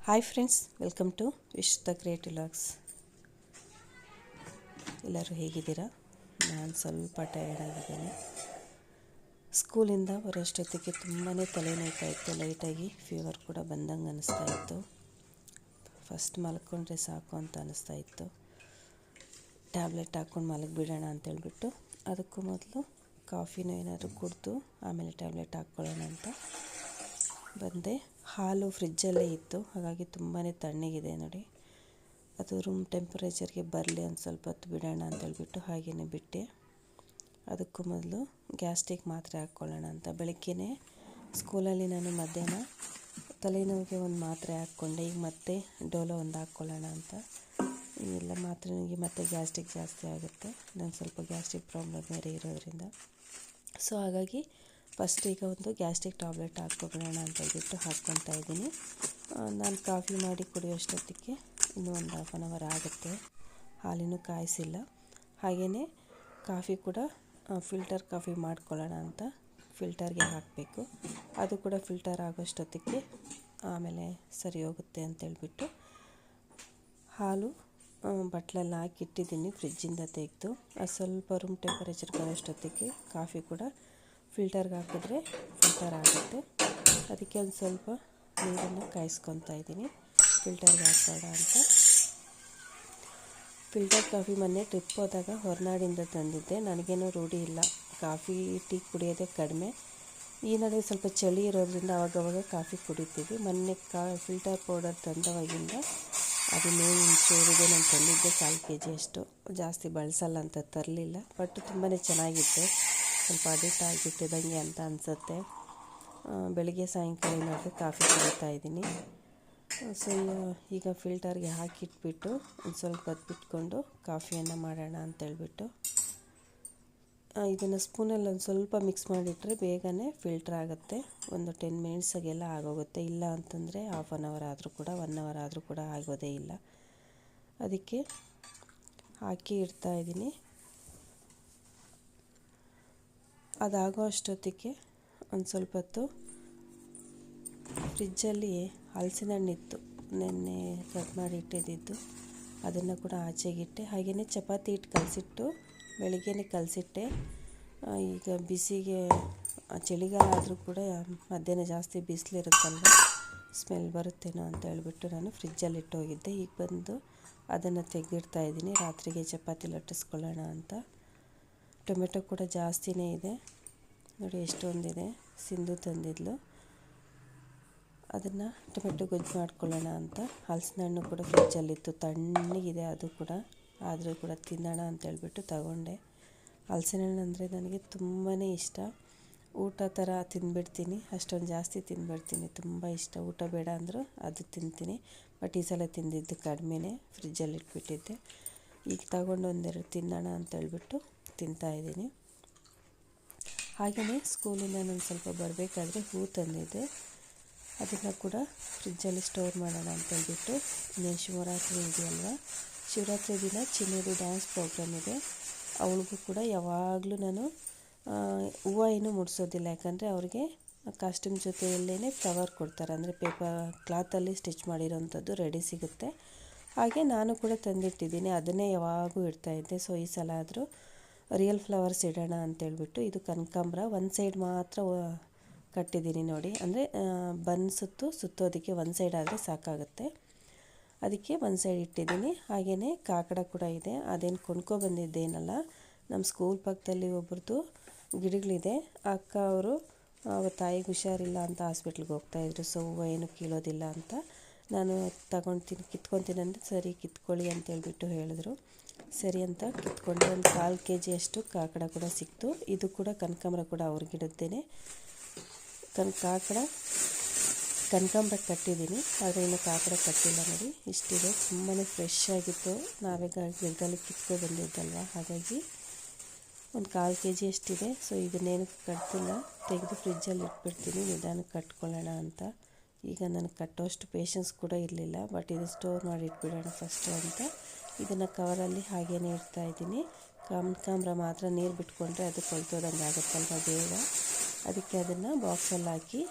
Hi friends, welcome to wish the great vlogs. ಎಲ್ಲರೂ ಹೇಗಿದ್ದೀರಾ? ನಾನು ಸ್ವಲ್ಪ ಟಯರ್ಡ್ ಆಗಿದ್ದೇನೆ. ಸ್ಕೂಲಿಂದ ಬರೋಷ್ಟೊತ್ತಿಗೆ ತುಂಬಾ ತಲೆನೋಯ್ತಾ ಇತ್ತು. ಲೈಟಾಗಿ ಫೀವರ್ ಕೂಡ ಬಂದಂಗೆ ಅನ್ನಿಸ್ತಾ ಇತ್ತು. ಫಸ್ಟ್ ಮಲ್ಕೊಂಡ್ರೆ ಸಾಕು ಅಂತ ಅನ್ನಿಸ್ತಾ ಇತ್ತು. ಟ್ಯಾಬ್ಲೆಟ್ ಹಾಕ್ಕೊಂಡು ಮಲಗಿಬಿಡೋಣ ಅಂತೇಳ್ಬಿಟ್ಟು ಅದಕ್ಕೂ ಮೊದಲು ಕಾಫಿನೂ ಏನಾದರೂ ಕುಡಿದು ಆಮೇಲೆ ಟ್ಯಾಬ್ಲೆಟ್ ಹಾಕ್ಕೊಳ್ಳೋಣ ಅಂತ ಬಂದೆ. ಹಾಲು ಫ್ರಿಜ್ಜಲ್ಲೇ ಇತ್ತು, ಹಾಗಾಗಿ ತುಂಬಾ ತಣ್ಣಗಿದೆ ನೋಡಿ. ಅದು ರೂಮ್ ಟೆಂಪರೇಚರ್ಗೆ ಬರಲಿ ಒಂದು ಸ್ವಲ್ಪ ಹೊತ್ತು ಬಿಡೋಣ ಅಂತೇಳ್ಬಿಟ್ಟು ಹಾಗೆಯೇ ಬಿಟ್ಟೆ. ಅದಕ್ಕೂ ಮೊದಲು ಗ್ಯಾಸ್ಟ್ರಿಕ್ ಮಾತ್ರೆ ಹಾಕ್ಕೊಳ್ಳೋಣ ಅಂತ ಬೆಳಗ್ಗೆನೇ ಸ್ಕೂಲಲ್ಲಿ ನಾನು ಮಧ್ಯಾಹ್ನ ತಲೆನೋವಿಗೆ ಒಂದು ಮಾತ್ರೆ ಹಾಕ್ಕೊಂಡೆ. ಈಗ ಮತ್ತೆ ಡೋಲೋ ಒಂದು ಹಾಕ್ಕೊಳ್ಳೋಣ ಅಂತ. ಎಲ್ಲ ಮಾತ್ರೆ ನನಗೆ ಮತ್ತೆ ಗ್ಯಾಸ್ಟ್ರಿಕ್ ಜಾಸ್ತಿ ಆಗುತ್ತೆ. ನಾನು ಸ್ವಲ್ಪ ಗ್ಯಾಸ್ಟ್ರಿಕ್ ಪ್ರಾಬ್ಲಮ್ ಬೇರೆ ಇರೋದ್ರಿಂದ, ಸೊ ಹಾಗಾಗಿ ಫಸ್ಟ್ ಈಗ ಒಂದು ಗ್ಯಾಸ್ಟ್ರಿಕ್ ಟ್ಯಾಬ್ಲೆಟ್ ಹಾಕ್ಕೊಬಿಡೋಣ ಅಂತೇಳ್ಬಿಟ್ಟು ಹಾಕ್ಕೊತಾ ಇದ್ದೀನಿ. ನಾನು ಕಾಫಿ ಮಾಡಿ ಕುಡಿಯೋಷ್ಟೊತ್ತಿಗೆ ಇನ್ನೂ ಒಂದು ಹಾಫ್ ಆನ್ ಅವರ್ ಆಗುತ್ತೆ. ಹಾಲಿನೂ ಕಾಯಿಸಿಲ್ಲ. ಹಾಗೆಯೇ ಕಾಫಿ ಕೂಡ ಫಿಲ್ಟರ್ ಕಾಫಿ ಮಾಡ್ಕೊಳ್ಳೋಣ ಅಂತ ಫಿಲ್ಟರ್ಗೆ ಹಾಕಬೇಕು. ಅದು ಕೂಡ ಫಿಲ್ಟರ್ ಆಗೋಷ್ಟೊತ್ತಿಗೆ ಆಮೇಲೆ ಸರಿ ಹೋಗುತ್ತೆ ಅಂತೇಳ್ಬಿಟ್ಟು ಹಾಲು ಬಟ್ಲಲ್ಲಿ ಹಾಕಿಟ್ಟಿದ್ದೀನಿ, ಫ್ರಿಜ್ಜಿಂದ ತೆಗೆದು. ಅದು ಸ್ವಲ್ಪ ರೂಮ್ ಟೆಂಪರೇಚರ್ ಬರೋಷ್ಟೊತ್ತಿಗೆ ಕಾಫಿ ಕೂಡ ಫಿಲ್ಟರ್ಗೆ ಹಾಕಿದ್ರೆ ಫಿಲ್ಟರ್ ಆಗುತ್ತೆ. ಅದಕ್ಕೆ ಒಂದು ಸ್ವಲ್ಪ ನೀರನ್ನು ಕಾಯಿಸ್ಕೊತಾ ಇದ್ದೀನಿ ಫಿಲ್ಟರ್ಗೆ ಹಾಕೋಣ ಅಂತ. ಫಿಲ್ಟರ್ ಕಾಫಿ ಮೊನ್ನೆ ಟ್ರಿಪ್ ಹೋದಾಗ ಹೊರನಾಡಿಂದ ತಂದಿದ್ದೆ. ನನಗೇನೂ ರೂಢಿ ಇಲ್ಲ, ಕಾಫಿ ಟೀ ಕುಡಿಯೋದೇ ಕಡಿಮೆ. ಈ ನಡುವೆ ಸ್ವಲ್ಪ ಚಳಿ ಇರೋದ್ರಿಂದ ಅವಾಗವಾಗ ಕಾಫಿ ಕುಡಿತೀವಿ. ಮೊನ್ನೆ ಫಿಲ್ಟರ್ ಪೌಡರ್ ತಂದವಾಗಿಂದ ಅದನ್ನೇನು ಚೂರಿದೆ ನಾನು ತಂದಿದ್ದೆ 1/4 kg ಅಷ್ಟು. ಜಾಸ್ತಿ ಬಳಸಲ್ಲ ಅಂತ ತರಲಿಲ್ಲ, ಬಟ್ ತುಂಬಾ ಚೆನ್ನಾಗಿತ್ತು. ಸ್ವಲ್ಪ ಅಡಿಕ್ಟ್ ಆಗಿಬಿಟ್ಟಿದಂಗೆ ಅಂತ ಅನಿಸುತ್ತೆ. ಬೆಳಿಗ್ಗೆ ಸಾಯಂಕಾಲ ಏನಾದರೂ ಕಾಫಿ ಕುಡಿತಾ ಇದ್ದೀನಿ. ಸೊ ಈಗ ಫಿಲ್ಟರ್ಗೆ ಹಾಕಿಟ್ಬಿಟ್ಟು ಒಂದು ಸ್ವಲ್ಪ ಹೊತ್ತು ಬಿಟ್ಕೊಂಡು ಕಾಫಿಯನ್ನು ಮಾಡೋಣ ಅಂತೇಳ್ಬಿಟ್ಟು ಇದನ್ನು ಸ್ಪೂನಲ್ಲಿ ಒಂದು ಸ್ವಲ್ಪ ಮಿಕ್ಸ್ ಮಾಡಿಟ್ರೆ ಬೇಗನೆ ಫಿಲ್ಟ್ರ್ ಆಗುತ್ತೆ. ಒಂದು 10 ಮಿನಿಟ್ಸಾಗೆಲ್ಲ ಆಗೋಗುತ್ತೆ. ಇಲ್ಲ ಅಂತಂದರೆ ಹಾಫ್ ಆನ್ ಅವರ್ ಆದರೂ ಕೂಡ 1 ಅವರ್ ಆದರೂ ಕೂಡ ಆಗೋದೇ ಇಲ್ಲ. ಅದಕ್ಕೆ ಹಾಕಿ ಇಡ್ತಾಯಿದ್ದೀನಿ. ಅದಾಗೋ ಅಷ್ಟೊತ್ತಿಗೆ ಒಂದು ಸ್ವಲ್ಪ ಹೊತ್ತು ಫ್ರಿಜ್ಜಲ್ಲಿ ಹಲಸಿನ ಹಣ್ಣಿತ್ತು, ನೆನ್ನೆ ಕಟ್ ಮಾಡಿ ಇಟ್ಟಿದ್ದು. ಅದನ್ನು ಕೂಡ ಆಚೆಗಿಟ್ಟೆ. ಹಾಗೆಯೇ ಚಪಾತಿ ಹಿಟ್ಟು ಕಲಸಿಟ್ಟು ಬೆಳಿಗ್ಗೆನೇ ಕಲಸಿಟ್ಟೆ. ಈಗ ಬಿಸಿಗೆ ಚಳಿಗಾಲ ಆದರೂ ಕೂಡ ಮಧ್ಯಾಹ್ನ ಜಾಸ್ತಿ ಬಿಸಿಲಿರುತ್ತಲ್ವ, ಸ್ಮೆಲ್ ಬರುತ್ತೇನೋ ಅಂತ ಹೇಳ್ಬಿಟ್ಟು ನಾನು ಫ್ರಿಜ್ಜಲ್ಲಿ ಇಟ್ಟೋಗಿದ್ದೆ. ಈಗ ಬಂದು ಅದನ್ನು ತೆಗೆದಿಡ್ತಾ ಇದ್ದೀನಿ ರಾತ್ರಿಗೆ ಚಪಾತಿ ಲಟ್ಟಿಸ್ಕೊಳ್ಳೋಣ ಅಂತ. ಟೊಮೆಟೊ ಕೂಡ ಜಾಸ್ತಿನೇ ಇದೆ ನೋಡಿ, ಎಷ್ಟೊಂದಿದೆ. ಸಿಂಧು ತಂದಿದ್ಲು, ಅದನ್ನು ಟೊಮೆಟೊ ಗೊಜ್ಜು ಮಾಡ್ಕೊಳ್ಳೋಣ ಅಂತ. ಹಲಸಿನ ಹಣ್ಣು ಕೂಡ ಫ್ರಿಜ್ಜಲ್ಲಿತ್ತು, ತಣ್ಣಗಿದೆ ಅದು ಕೂಡ. ಆದರೂ ಕೂಡ ತಿನ್ನೋಣ ಅಂತೇಳ್ಬಿಟ್ಟು ತಗೊಂಡೆ. ಹಲಸಿನ ಹಣ್ಣು ಅಂದರೆ ನನಗೆ ತುಂಬಾ ಇಷ್ಟ. ಊಟ ಥರ ತಿಂದುಬಿಡ್ತೀನಿ, ಅಷ್ಟೊಂದು ಜಾಸ್ತಿ ತಿಂದುಬಿಡ್ತೀನಿ. ತುಂಬ ಇಷ್ಟ. ಊಟ ಬೇಡ ಅಂದರೂ ಅದು ತಿಂತೀನಿ. ಬಟ್ ಈ ಸಲ ತಿಂದಿದ್ದು ಕಡಿಮೆನೇ, ಫ್ರಿಜ್ಜಲ್ಲಿ ಇಟ್ಬಿಟ್ಟಿದ್ದೆ. ಈಗ ತಗೊಂಡು ಒಂದೆರಡು ತಿನ್ನೋಣ ಅಂತೇಳ್ಬಿಟ್ಟು ತಿಂತಾಯಿದ್ದೀನಿ. ಹಾಗೆಯೇ ಸ್ಕೂಲಿಂದ ನಾನು ಸ್ವಲ್ಪ ಬರಬೇಕಾದ್ರೆ ಹೂ ತಂದಿದ್ದೆ. ಅದನ್ನು ಕೂಡ ಫ್ರಿಜ್ಜಲ್ಲಿ ಸ್ಟೋರ್ ಮಾಡೋಣ ಅಂತೇಳ್ಬಿಟ್ಟು. ಇನ್ನೇನು ಶಿವರಾತ್ರಿ ಇದೆಯಲ್ವ, ಶಿವರಾತ್ರಿ ದಿನ ಚಿನ್ನದು ಡ್ಯಾನ್ಸ್ ಪ್ರೋಗ್ರಾಮ್ ಇದೆ. ಅವಳಿಗೂ ಕೂಡ ಯಾವಾಗಲೂ ನಾನು ಹೂವು ಏನೂ ಮುಡಿಸೋದಿಲ್ಲ, ಯಾಕಂದರೆ ಅವ್ರಿಗೆ ಕಾಸ್ಟ್ಯೂಮ್ ಜೊತೆಯಲ್ಲೇ ಫ್ಲವರ್ ಕೊಡ್ತಾರೆ. ಅಂದರೆ ಪೇಪರ್ ಕ್ಲಾತಲ್ಲಿ ಸ್ಟಿಚ್ ಮಾಡಿರೋವಂಥದ್ದು ರೆಡಿ ಸಿಗುತ್ತೆ. ಹಾಗೆ ನಾನು ಕೂಡ ತಂದಿಟ್ಟಿದ್ದೀನಿ, ಅದನ್ನೇ ಯಾವಾಗೂ ಇಡ್ತಾಯಿದ್ದೆ. ಸೊ ಈ ಸಲ ಆದರೂ ರಿಯಲ್ ಫ್ಲವರ್ಸ್ ಇಡೋಣ ಅಂತೇಳ್ಬಿಟ್ಟು ಇದು ಕನಕಾಂಬರ ಒಂದು ಸೈಡ್ ಮಾತ್ರ ಕಟ್ಟಿದ್ದೀನಿ ನೋಡಿ. ಅಂದರೆ ಸುತ್ತೋದಕ್ಕೆ ಒಂದು ಸೈಡ್ ಆದರೆ ಸಾಕಾಗುತ್ತೆ. ಅದಕ್ಕೆ ಒಂದು ಸೈಡ್ ಇಟ್ಟಿದ್ದೀನಿ. ಹಾಗೆಯೇ ಕಾಕಡ ಕೂಡ ಇದೆ. ಅದೇನು ಕೊಂಡ್ಕೊಬಂದಿದ್ದೇನಲ್ಲ, ನಮ್ಮ ಸ್ಕೂಲ್ ಪಕ್ಕದಲ್ಲಿ ಒಬ್ರದ್ದು ಗಿಡಗಳಿದೆ. ಅಕ್ಕ ಅವರು ತಾಯಿಗೆ ಹುಷಾರಿಲ್ಲ ಅಂತ ಹಾಸ್ಪಿಟ್ಲಿಗೆ ಹೋಗ್ತಾಯಿದ್ರು. ಸೊ ಹೂವು ಏನು ಕೀಳೋದಿಲ್ಲ ಅಂತ ನಾನು ಕಿತ್ಕೊತೀನಿ ಅಂದರೆ ಸರಿ ಕಿತ್ಕೊಳ್ಳಿ ಅಂತೇಳ್ಬಿಟ್ಟು ಹೇಳಿದ್ರು. ಸರಿ ಅಂತ ಕಿತ್ಕೊಂಡೆ. ಒಂದು 1/4 kg ಅಷ್ಟು ಕಾಕಡ ಕೂಡ ಸಿಕ್ತು. ಇದು ಕೂಡ ಕನಕಾಂಬರ ಕೂಡ ಅವ್ರ ಗಿಡದ್ದೇನೆ. ಕನಕಾಂಬರ ಕಟ್ಟಿದ್ದೀನಿ, ಆದರೆ ಇನ್ನು ಕಾಕಡ ಕಟ್ಟಿಲ್ಲ ನೋಡಿ. ಇಷ್ಟಿದೆ, ತುಂಬಾ ಫ್ರೆಶ್ ಆಗಿತ್ತು. ನಾವೀಗ ಗಿಡದಲ್ಲಿ ಕಿತ್ಕೊ ಬಂದಿದ್ದಲ್ವ, ಹಾಗಾಗಿ ಒಂದು 1/4 kg ಅಷ್ಟಿದೆ. ಸೊ ಇದನ್ನೇನು ಕಟ್ತಿಲ್ಲ, ತೆಗೆದು ಫ್ರಿಜ್ಜಲ್ಲಿ ಇಟ್ಬಿಡ್ತೀನಿ, ನಿಧಾನಕ್ಕೆ ಕಟ್ಕೊಳ್ಳೋಣ ಅಂತ. ಈಗ ನನಗೆ ಕಟ್ಟೋಷ್ಟು ಪೇಷನ್ಸ್ ಕೂಡ ಇರಲಿಲ್ಲ, ಬಟ್ ಇದು ಸ್ಟೋರ್ ಮಾಡಿ ಇಟ್ಬಿಡೋಣ ಫಸ್ಟು ಅಂತ ಇದನ್ನು ಕವರಲ್ಲಿ ಹಾಗೇ ಇಡ್ತಾಯಿದ್ದೀನಿ. ಕನಕಾಂಬರ ಮಾತ್ರ ನೀರು ಬಿಟ್ಕೊಂಡ್ರೆ ಅದು ಕೊಳ್ತೋದಂಗೆ ಆಗುತ್ತಲ್ವ ಬೇಗ. ಅದಕ್ಕೆ ಅದನ್ನು ಬಾಕ್ಸಲ್ಲಿ ಹಾಕಿ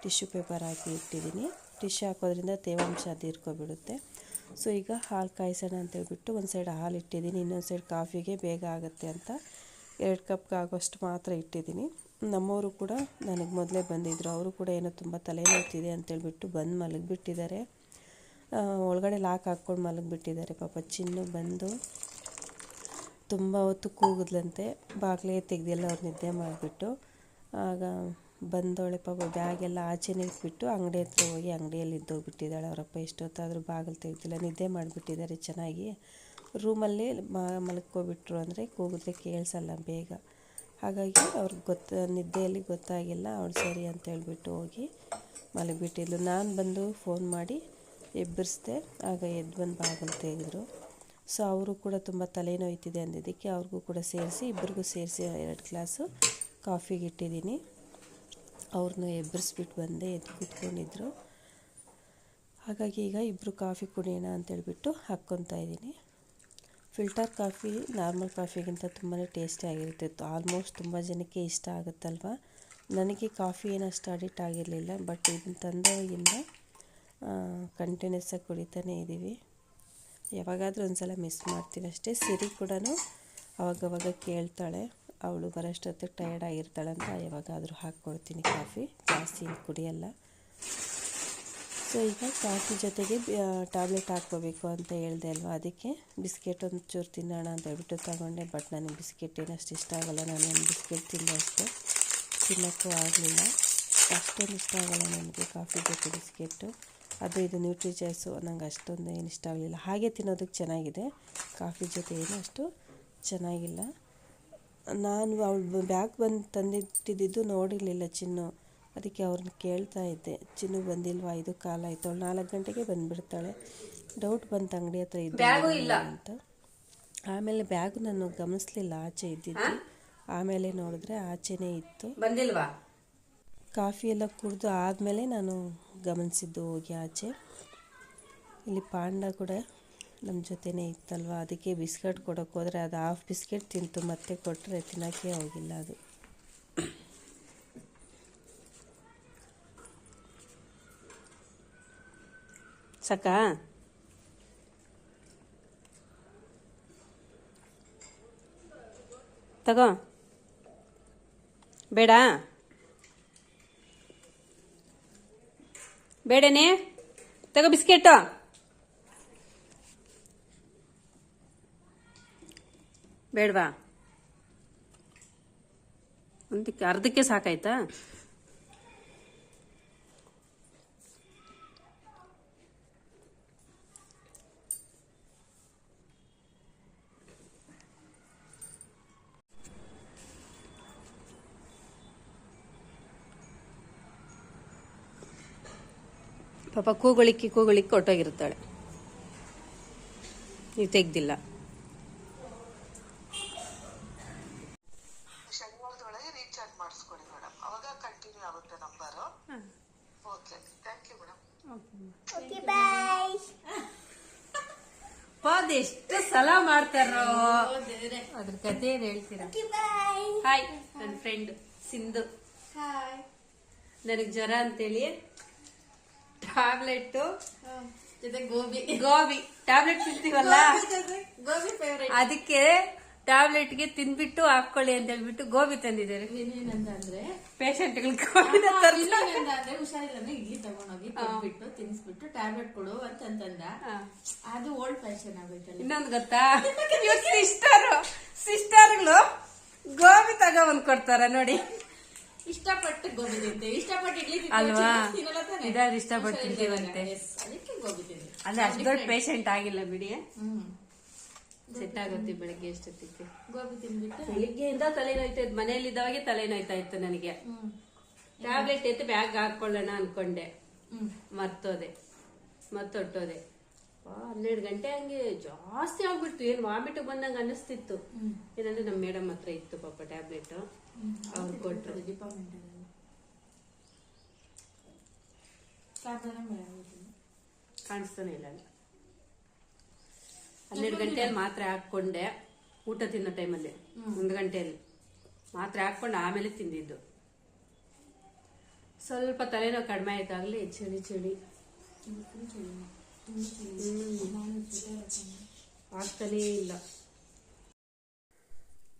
ಟಿಶ್ಯೂ ಪೇಪರ್ ಹಾಕಿ ಇಟ್ಟಿದ್ದೀನಿ. ಟಿಶ್ಯೂ ಹಾಕೋದ್ರಿಂದ ತೇವಾಂಶ ಅದು ಹೀರ್ಕೊಬಿಡುತ್ತೆ. ಸೊ ಈಗ ಹಾಲು ಕಾಯಿಸೋಣ ಅಂತೇಳ್ಬಿಟ್ಟು ಒಂದು ಸೈಡ್ ಹಾಲು ಇಟ್ಟಿದ್ದೀನಿ, ಇನ್ನೊಂದು ಸೈಡ್ ಕಾಫಿಗೆ ಬೇಗ ಆಗುತ್ತೆ ಅಂತ 2 ಕಪ್ಗೆ ಆಗೋಷ್ಟು ಮಾತ್ರ ಇಟ್ಟಿದ್ದೀನಿ. ನಮ್ಮವರು ಕೂಡ ನನಗೆ ಮೊದಲೇ ಬಂದಿದ್ದರು, ಅವರು ಕೂಡ ಏನೋ ತುಂಬ ತಲೆನೋಯ್ತಿದೆ ಅಂತೇಳ್ಬಿಟ್ಟು ಬಂದು ಮಲಗಿಬಿಟ್ಟಿದ್ದಾರೆ. ಒಳಗಡೆ ಲಾಕ್ ಹಾಕ್ಕೊಂಡು ಮಲಗಿಬಿಟ್ಟಿದ್ದಾರೆ. ಪಾಪ ಚಿನ್ನು ಬಂದು ತುಂಬ ಹೊತ್ತು ಕೂಗಿದ್ಲಂತೆ, ಬಾಗಿಲೇ ತೆಗೆದಿಲ್ಲ ಅವ್ರು ನಿದ್ದೆ ಮಾಡಿಬಿಟ್ಟು. ಆಗ ಬಂದವಳೆ ಪಾಪ ಬ್ಯಾಗೆಲ್ಲ ಆಚೆನೇ ಇಟ್ಬಿಟ್ಟು ಅಂಗಡಿ ಹತ್ರ ಹೋಗಿ ಅಂಗಡಿಯಲ್ಲಿ ಇದ್ದೋಗ್ಬಿಟ್ಟಿದ್ದಾಳೆ. ಅವರಪ್ಪ ಎಷ್ಟೊತ್ತಾದರೂ ಬಾಗಿಲು ತೆಗೆದಿಲ್ಲ, ನಿದ್ದೆ ಮಾಡಿಬಿಟ್ಟಿದ್ದಾರೆ ಚೆನ್ನಾಗಿ. ರೂಮಲ್ಲಿ ಮಲ್ಕೋಬಿಟ್ರು ಅಂದರೆ ಕೂಗಿದ್ರೆ ಕೇಳಿಸಲ್ಲ ಬೇಗ. ಹಾಗಾಗಿ ಅವ್ರಿಗೆ ನಿದ್ದೆಯಲ್ಲಿ ಗೊತ್ತಾಗಿಲ್ಲ. ಅವಳು ಸರಿ ಅಂತ ಹೇಳ್ಬಿಟ್ಟು ಹೋಗಿ ಮಲಗಿಬಿಟ್ಟಿದ್ಲು. ನಾನು ಬಂದು ಫೋನ್ ಮಾಡಿ ಎಬ್ಬರಿಸ್ದೆ, ಆಗ ಎದ್ದು ಬಂದು ಬಾಗಿಲು ತೆಗೆದ್ರು. ಸೊ ಅವರು ಕೂಡ ತುಂಬ ತಲೆನೋಯ್ತಿದೆ ಅಂದಿದ್ದಕ್ಕೆ ಅವ್ರಿಗೂ ಕೂಡ ಸೇರಿಸಿ, ಇಬ್ಬರಿಗೂ ಸೇರಿಸಿ 2 ಗ್ಲಾಸು ಕಾಫಿಗೆ ಇಟ್ಟಿದ್ದೀನಿ. ಅವ್ರನ್ನ ಎಬ್ಬರಿಸ್ಬಿಟ್ಟು ಬಂದೆ, ಎದ್ದು ಕೂತ್ಕೊಂಡಿದ್ರು. ಹಾಗಾಗಿ ಈಗ ಇಬ್ಬರು ಕಾಫಿ ಕುಡಿಯೋಣ ಅಂತೇಳ್ಬಿಟ್ಟು ಹಾಕ್ಕೊತಾ ಇದ್ದೀನಿ. ಫಿಲ್ಟರ್ ಕಾಫಿ ನಾರ್ಮಲ್ ಕಾಫಿಗಿಂತ ತುಂಬಾ ಟೇಸ್ಟಿಯಾಗಿರುತ್ತೆ. ಆಲ್ಮೋಸ್ಟ್ ತುಂಬ ಜನಕ್ಕೆ ಇಷ್ಟ ಆಗುತ್ತಲ್ವ. ನನಗೆ ಕಾಫಿ ಏನು ಅಷ್ಟು ಅಡಿಕ್ಟ್ ಆಗಿರಲಿಲ್ಲ, ಬಟ್ ಇದನ್ನು ತಂದವಾಗಿಂದ ಕಂಟಿನ್ಯೂಸಾಗಿ ಕುಡಿತಾನೇ ಇದ್ದೀವಿ. ಯಾವಾಗಾದರೂ ಒಂದು ಸಲ ಮಿಸ್ ಮಾಡ್ತೀನಿ ಅಷ್ಟೇ. ಸಿರಿ ಕೂಡ ಅವಾಗವಾಗ ಕೇಳ್ತಾಳೆ, ಅವಳು ಬರೋಷ್ಟೊತ್ತಿಗೆ ಟಯರ್ಡ್ ಆಗಿರ್ತಾಳಂತ ಯಾವಾಗಾದರೂ ಹಾಕ್ಕೊಡ್ತೀನಿ ಕಾಫಿ, ಜಾಸ್ತಿ ಕುಡಿಯಲ್ಲ. ಸೊ ಈಗ ಕಾಫಿ ಜೊತೆಗೆ ಟ್ಯಾಬ್ಲೆಟ್ ಹಾಕ್ಕೋಬೇಕು ಅಂತ ಹೇಳಿದೆ ಅಲ್ವಾ, ಅದಕ್ಕೆ ಬಿಸ್ಕೆಟ್ ಒಂದು ಚೂರು ತಿನ್ನೋಣ ಅಂತ ಹೇಳ್ಬಿಟ್ಟು ತಗೊಂಡೆ. ಬಟ್ ನನಗೆ ಬಿಸ್ಕೆಟ್ ಏನಷ್ಟು ಇಷ್ಟ ಆಗೋಲ್ಲ, ನಾನು ಒಂದು ಬಿಸ್ಕೆಟ್ ತಿಂದೆ ಅಷ್ಟೇ, ತಿನ್ನೋಕ್ಕೂ ಆಗಲಿಲ್ಲ. ಅಷ್ಟೊಂದು ಇಷ್ಟ ಆಗೋಲ್ಲ ನನಗೆ ಕಾಫಿ ಜೊತೆ ಬಿಸ್ಕೆಟು. ಅದು ಇದು ನ್ಯೂಟ್ರಿಚಾಯ್ಸು ನಂಗೆ ಅಷ್ಟೊಂದು ಏನು ಇಷ್ಟ ಆಗಲಿಲ್ಲ. ಹಾಗೆ ತಿನ್ನೋದಕ್ಕೆ ಚೆನ್ನಾಗಿದೆ, ಕಾಫಿ ಜೊತೆ ಏನು ಅಷ್ಟು ಚೆನ್ನಾಗಿಲ್ಲ. ನಾನು ಅವಳು ಬ್ಯಾಗ್ ಬಂದು ತಂದಿಟ್ಟಿದ್ದು ನೋಡಿರಲಿಲ್ಲ ಚಿನ್ನು, ಅದಕ್ಕೆ ಅವ್ರನ್ನ ಕೇಳ್ತಾ ಇದ್ದೆ, ಚಿನ್ನು ಬಂದಿಲ್ವಾ, 5 ಕಾಲ ಆಯಿತು, ಅವಳು 4 ಗಂಟೆಗೆ ಬಂದುಬಿಡ್ತಾಳೆ. ಡೌಟ್ ಬಂತು ಅಂಗಡಿ ಹತ್ರ ಇದ್ದ ಅಂತ. ಆಮೇಲೆ ಬ್ಯಾಗ್ ನಾನು ಗಮನಿಸ್ಲಿಲ್ಲ, ಆಚೆ ಇದ್ದಿದ್ದು. ಆಮೇಲೆ ನೋಡಿದ್ರೆ ಆಚೆನೇ ಇತ್ತು. ಬಂದಿಲ್ವಾ? ಕಾಫಿ ಎಲ್ಲ ಕುಡಿದು ಆದಮೇಲೆ ನಾನು ಗಮನಿಸಿದ್ದು ಹೋಗಿ ಆಚೆ. ಇಲ್ಲಿ ಪಾಂಡ ಕೂಡ ನಮ್ಮ ಜೊತೆನೇ ಇತ್ತಲ್ವ, ಅದಕ್ಕೆ ಬಿಸ್ಕೆಟ್ ಕೊಡೋಕೆ ಹೋದರೆ ಅದು ಹಾಫ್ ಬಿಸ್ಕೆಟ್ ತಿಂತು, ಮತ್ತೆ ಕೊಟ್ಟರೆ ತಿನ್ನೋಕ್ಕೆ ಹೋಗಿಲ್ಲ ಅದು. ಸಾಕಾ? ತಗೋ, ಬೇಡ ಬೇಡನೇ, ತಗೋ ಬಿಸ್ಕೆಟು. ಬೇಡವಾ? ಒಂದಕ್ಕೆ ಅರ್ಧಕ್ಕೆ ಸಾಕಾಯ್ತಾ? ಪಾಪ ಕೂಗಳಿಕ್ಕಿ ಹೊಟ್ಟೋಗಿರುತ್ತಾಳೆ, ನೀವು ತೆಗ್ದಿಲ್ಲ. ಶನಿವಾರದೊಳಗೆ ರೀಚಾರ್ಜ್ ಮಾಡಿಸ್ಕೊಡಿ ಮೇಡಮ್, ಅವಾಗ ಕಂಟಿನ್ಯೂ ಆಗುತ್ತೆ number. Okay, thank you madam. Okay bye. ಪಾದ್ ಎಷ್ಟು ಸಲ ಮಾಡ್ತಾರೋ, ಅದ್ರ ಕಥೆ ಏನು ಹೇಳ್ತೀರಾ? ಹಾಯ್, ನನ್ನ ಫ್ರೆಂಡ್ ಸಿಂಧು. ಹಾಯ್. ನನಗೆ ಜ್ವರ ಅಂತೇಳಿ ಟ್ಯಾಬ್ಲೆಟ್ ಜೊತೆ ಗೋಬಿ ಟ್ಯಾಬ್ಲೆಟ್ ತಿಂತೀವಲ್ಲ, ಗೋಬಿ ಫೇವರೇಟ್. ಅದಕ್ಕೆ ಟ್ಯಾಬ್ಲೆಟ್ಗೆ ತಿನ್ಬಿಟ್ಟು ಹಾಕೊಳ್ಳಿ ಅಂತ ಹೇಳ್ಬಿಟ್ಟು ಗೋಬಿ ತಂದಿದ್ದಾರೆ. ಏನಂತಂದ್ರೆ ಪೇಷಂಟ್ಗಳು ಅಂದ್ರೆ ಹುಷಾರಿಲ್ಲ ಅಂದ್ರೆ ಇಡ್ಲಿ ತಗೊಂಡೋಗಿ ಕೊಟ್ಬಿಟ್ಟು ತಿನ್ಸ್ಬಿಟ್ಟು ಟ್ಯಾಬ್ಲೆಟ್ ಕೊಡು ಅಂತಂದ. ಅದು ಓಲ್ಡ್ ಫ್ಯಾಷನ್ ಆಗೋಯ್ತಲ್ಲ. ಇನ್ನೊಂದು ಗೊತ್ತಾ, ಸಿಸ್ಟರ್ಗಳು ಗೋಬಿ ತಗೊಂಡ್ ಕೊಡ್ತಾರ ನೋಡಿ. ಇಷ್ಟಪಟ್ಟು ಗೋಬಿ ತಿಂತೇವೆ, ಇಷ್ಟಪಟ್ಟು ಇಡ್ಲಿ ಅಲ್ವಾ? ತಿನ್ನಲ್ಲ. ಇದಾದ್ರೆ ಇಷ್ಟಪಟ್ಟು ತಿಂತೀವಂತೆ. ಅದಕ್ಕೆ ಗೋಬಿ ತಿಂತೀವಿ. ಅಂದ್ರೆ ಅಷ್ಟು ದೊಡ್ಡ ಪೇಷಂಟ್ ಆಗಿಲ್ಲ ಬಿಡಿ, ಸೆಟ್ ಆಗುತ್ತೆ. ಬೆಳಗ್ಗೆ ಎಷ್ಟೊತ್ತಿಗೆ ಗೋಬಿ ತಿನ್ಬಿಟ್ಟು ಬೆಳಿಗ್ಗೆಯಿಂದ ತಲೆನೋಯ್ತಾ ಇತ್ತು, ಮನೆಯಲ್ಲಿದ್ದವಾಗೆ ತಲೆನೋಯ್ತಾ ಇತ್ತು ನನಗೆ. ಟ್ಯಾಬ್ಲೆಟ್ ಎತ್ತು ಬ್ಯಾಗ್ ಹಾಕೊಳ್ಳೋಣ ಅನ್ಕೊಂಡೆ, ಮತ್ತೊಟ್ಟೋದೆ. 12 ಗಂಟೆ ಹಂಗೆ ಜಾಸ್ತಿ ಆಗ್ಬಿಡ್ತು, ಏನ್ ವಾಮಿಟ್ ಬಂದಂಗ ಅನಿಸ್ತಿತ್ತು. ಏನಂದ್ರೆ ನಮ್ಮ ಮೇಡಮ್ ಹತ್ರ ಇತ್ತು ಪಾಪ ಟ್ಯಾಬ್ಲೆಟ್, ಅವ್ರು ಕೊಟ್ಟರು. ಡಿಪಾರ್ಟ್ಮೆಂಟ್ ಕಾಣಿಸ್ತಾನೆ ಇಲ್ಲ. 12 ಗಂಟೆಯಲ್ಲಿ ಮಾತ್ರೆ ಹಾಕೊಂಡೆ, ಊಟ ತಿನ್ನೋ ಟೈಮಲ್ಲಿ 1 ಗಂಟೆಯಲ್ಲಿ ಮಾತ್ರೆ ಹಾಕೊಂಡು ಆಮೇಲೆ ತಿಂದಿದ್ದು. ಸ್ವಲ್ಪ ತಲೆನೋವು ಕಡಿಮೆ ಆಯ್ತಾಗ್ಲಿ ಚಳಿ ಆಗ್ತಾನೇ ಇಲ್ಲ.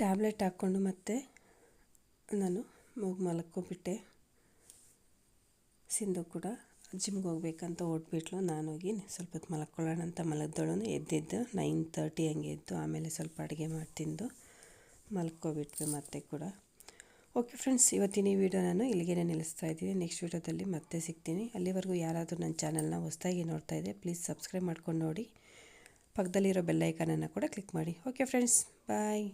ಟ್ಯಾಬ್ಲೆಟ್ ಹಾಕ್ಕೊಂಡು ಮತ್ತೆ ನಾನು ಹೋಗಿ ಮಲ್ಕೊಬಿಟ್ಟೆ. ಸಿಂಧು ಕೂಡ ಜಿಮ್ಗೆ ಹೋಗ್ಬೇಕಂತ ಓಡ್ಬಿಟ್ಲು. ನಾನೋಗಿ ಸ್ವಲ್ಪ ಹೊತ್ತು ಮಲ್ಕೊಳ್ಳೋಣ ಅಂತ ಮಲಗ್ದಳು. ಎದ್ದಿದ್ದು 9:30 ಹಂಗೆ ಎದ್ದು ಆಮೇಲೆ ಸ್ವಲ್ಪ ಅಡುಗೆ ಮಾಡಿ ತಿಂದು ಮಲ್ಕೊಬಿಟ್ವಿ ಮತ್ತೆ ಕೂಡ. ಓಕೆ ಫ್ರೆಂಡ್ಸ್, ಇವತ್ತಿನ ಈ ವಿಡಿಯೋ ನಾನು ಇಲ್ಲಿಗೆ ನಿಲ್ಲಿಸ್ತಾ ಇದ್ದೀನಿ. ನೆಕ್ಸ್ಟ್ ವಿಡಿಯೋದಲ್ಲಿ ಮತ್ತೆ ಸಿಗ್ತೀನಿ. ಅಲ್ಲಿವರೆಗೂ ಯಾರಾದರೂ ನನ್ನ ಚಾನಲ್ನ ಹೊಸದಾಗಿ ನೋಡ್ತಾ ಇದೆ ಪ್ಲೀಸ್ ಸಬ್ಸ್ಕ್ರೈಬ್ ಮಾಡ್ಕೊಂಡು ನೋಡಿ. ಪಕ್ಕದಲ್ಲಿರೋ ಬೆಲ್ ಐಕಾನನ್ನು ಕೂಡ ಕ್ಲಿಕ್ ಮಾಡಿ. ಓಕೆ ಫ್ರೆಂಡ್ಸ್, ಬಾಯ್.